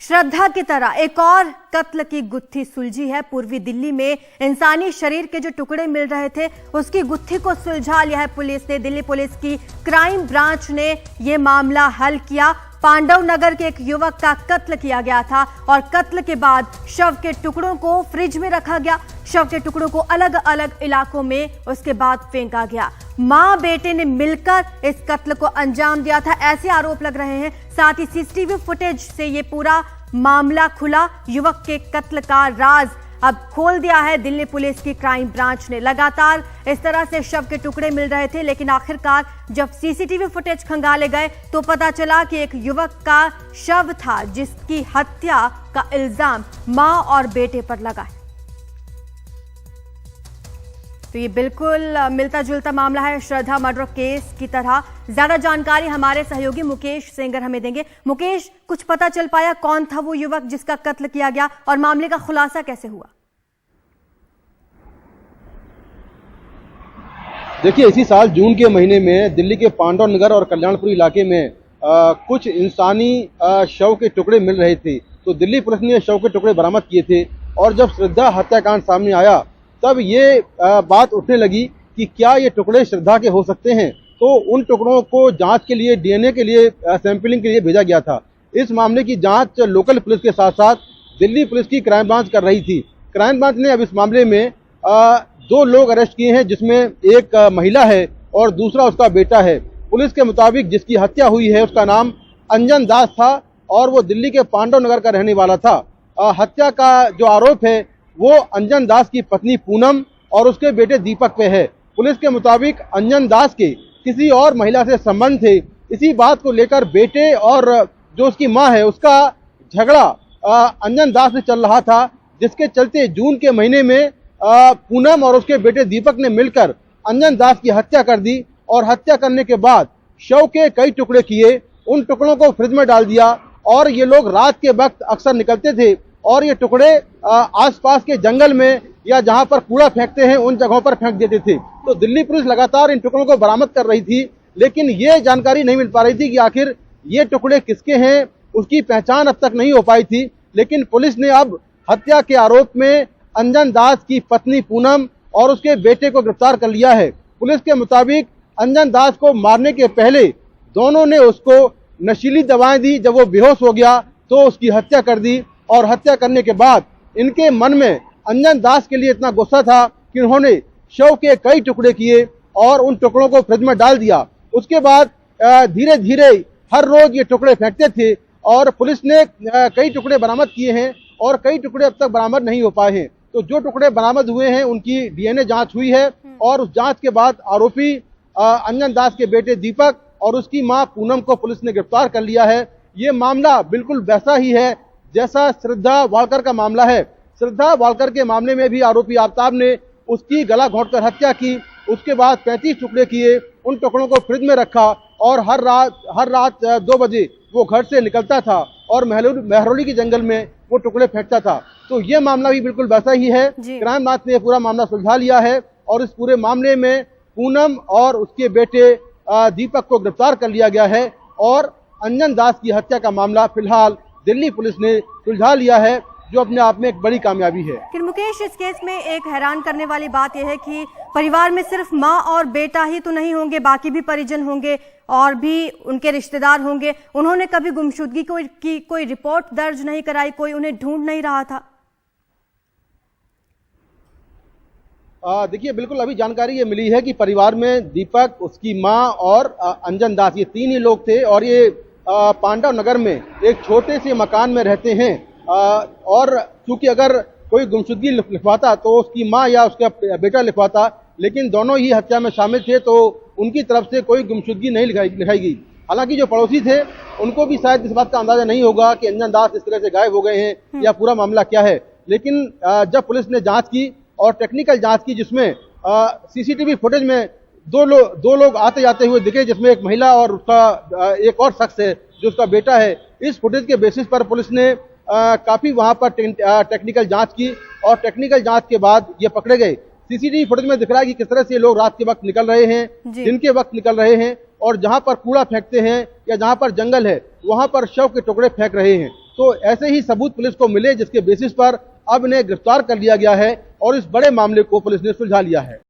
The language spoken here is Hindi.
श्रद्धा की तरह एक और कत्ल की गुत्थी सुलझी है। पूर्वी दिल्ली में इंसानी शरीर के जो टुकड़े मिल रहे थे उसकी गुत्थी को सुलझा लिया है पुलिस ने। दिल्ली पुलिस की क्राइम ब्रांच ने यह मामला हल किया। पांडव नगर के एक युवक का कत्ल किया गया था और कत्ल के बाद शव के टुकड़ों को फ्रिज में रखा गया। शव के टुकड़ों को अलग अलग इलाकों में उसके बाद फेंका गया। मां बेटे ने मिलकर इस कत्ल को अंजाम दिया था, ऐसे आरोप लग रहे हैं। साथ ही सीसीटीवी फुटेज से ये पूरा मामला खुला। युवक के कत्ल का राज अब खोल दिया है दिल्ली पुलिस की क्राइम ब्रांच ने। लगातार इस तरह से शव के टुकड़े मिल रहे थे, लेकिन आखिरकार जब सीसीटीवी फुटेज खंगाले गए तो पता चला कि एक युवक का शव था जिसकी हत्या का इल्जाम मां और बेटे पर लगा है। तो ये बिल्कुल मिलता जुलता मामला है श्रद्धा मर्डर केस की तरह। ज्यादा जानकारी हमारे सहयोगी मुकेश सेंगर हमें देंगे। मुकेश, कुछ पता चल पाया कौन था वो युवक जिसका कत्ल किया गया और मामले का खुलासा कैसे हुआ? देखिए, इसी साल जून के महीने में दिल्ली के पांडव नगर और कल्याणपुरी इलाके में कुछ इंसानी शव के टुकड़े मिल रहे थे। तो दिल्ली पुलिस ने शव के टुकड़े बरामद किए थे और जब श्रद्धा हत्याकांड सामने आया तब ये बात उठने लगी कि क्या ये टुकड़े श्रद्धा के हो सकते हैं। तो उन टुकड़ों को जांच के लिए, डीएनए के लिए, सैंपलिंग के लिए भेजा गया था। इस मामले की जांच लोकल पुलिस के साथ साथ दिल्ली पुलिस की क्राइम ब्रांच कर रही थी। क्राइम ब्रांच ने अब इस मामले में 2 लोग अरेस्ट किए हैं, जिसमें एक महिला है और दूसरा उसका बेटा है। पुलिस के मुताबिक जिसकी हत्या हुई है उसका नाम अंजन दास था और वो दिल्ली के पांडव नगर का रहने वाला था। हत्या का जो आरोप है वो अंजन दास की पत्नी पूनम और उसके बेटे दीपक पे है। पुलिस के मुताबिक अंजन दास के किसी और महिला से संबंध थे। इसी बात को लेकर बेटे और जो उसकी मां है उसका झगड़ा अंजन दास से चल रहा था, जिसके चलते जून के महीने में पूनम और उसके बेटे दीपक ने मिलकर अंजन दास की हत्या कर दी और हत्या करने के बाद शव के कई टुकड़े किए, उन टुकड़ों को फ्रिज में डाल दिया और ये लोग रात के वक्त अक्सर निकलते थे और ये टुकड़े आसपास के जंगल में या जहां पर कूड़ा फेंकते हैं उन जगहों पर फेंक देते थे। तो दिल्ली पुलिस लगातार इन टुकड़ों को बरामद कर रही थी, लेकिन ये जानकारी नहीं मिल पा रही थी कि आखिर ये टुकड़े किसके हैं। उसकी पहचान अब तक नहीं हो पाई थी। लेकिन पुलिस ने अब हत्या के आरोप में अंजन दास की पत्नी पूनम और उसके बेटे को गिरफ्तार कर लिया है। पुलिस के मुताबिक अंजन दास को मारने के पहले दोनों ने उसको नशीली दवाएं दी। जब वो बेहोश हो गया तो उसकी हत्या कर दी और हत्या करने के बाद इनके मन में अंजन दास के लिए इतना गुस्सा था कि उन्होंने शव के कई टुकड़े किए और उन टुकड़ों को फ्रिज में डाल दिया। उसके बाद धीरे धीरे हर रोज ये टुकड़े फेंकते थे और पुलिस ने कई टुकड़े बरामद किए हैं और कई टुकड़े अब तक बरामद नहीं हो पाए हैं। तो जो टुकड़े बरामद हुए हैं उनकी डीएनए जांच हुई है और उस जांच के बाद आरोपी अंजन दास के बेटे दीपक और उसकी मां पूनम को पुलिस ने गिरफ्तार कर लिया है। ये मामला बिल्कुल वैसा ही है जैसा श्रद्धा वालकर का मामला है। श्रद्धा वालकर के मामले में भी आरोपी आफ्ताब ने उसकी गला घोंटकर हत्या की, उसके बाद 35 टुकड़े किए, उन टुकड़ों को फ्रिज में रखा और हर रात 2 बजे वो घर से निकलता था और मेहरौली के जंगल में वो टुकड़े फेंकता था। तो ये मामला भी बिल्कुल वैसा ही है। क्राइम ब्रांच ने पूरा मामला सुलझा लिया है और इस पूरे मामले में पूनम और उसके बेटे दीपक को गिरफ्तार कर लिया गया है और अंजन दास की हत्या का मामला फिलहाल दिल्ली पुलिस ने सुलझा लिया है, जो अपने आप में एक बड़ी कामयाबी है। लेकिन मुकेश, इस केस में एक हैरान करने वाली बात यह है कि परिवार में सिर्फ मां और बेटा ही तो नहीं होंगे, बाकी भी परिजन होंगे और भी उनके रिश्तेदार होंगे। उन्होंने कभी गुमशुदगी की कोई रिपोर्ट दर्ज नहीं कराई, कोई उन्हें ढूंढ नहीं रहा था? देखिए, बिल्कुल अभी जानकारी ये मिली है कि परिवार में दीपक, उसकी मां और अंजन दास, ये 3 ही लोग थे और ये पांडव नगर में एक छोटे से मकान में रहते हैं। और क्योंकि अगर कोई गुमशुदगी लिखवाता तो उसकी मां या उसका बेटा लिखवाता, लेकिन दोनों ही हत्या में शामिल थे तो उनकी तरफ से कोई गुमशुदगी नहीं लिखाई गई। हालांकि जो पड़ोसी थे उनको भी शायद इस बात का अंदाजा नहीं होगा कि अंजन दास इस तरह से गायब हो गए हैं या पूरा मामला क्या है। लेकिन जब पुलिस ने जांच की और टेक्निकल जांच की, जिसमें सीसीटीवी फुटेज में दो लोग आते जाते हुए दिखे, जिसमें एक महिला और उसका एक और शख्स है जो उसका बेटा है। इस फुटेज के बेसिस पर पुलिस ने काफी वहां पर टेक्निकल जांच की और टेक्निकल जांच के बाद ये पकड़े गए। सीसीटीवी फुटेज में दिख रहा है कि किस तरह से लोग रात के वक्त निकल रहे हैं, दिन के वक्त निकल रहे हैं और जहां पर कूड़ा फेंकते हैं या जहां पर जंगल है वहां पर शव के टुकड़े फेंक रहे हैं। तो ऐसे ही सबूत पुलिस को मिले जिसके बेसिस पर अब इन्हें गिरफ्तार कर लिया गया है और इस बड़े मामले को पुलिस ने सुलझा लिया है।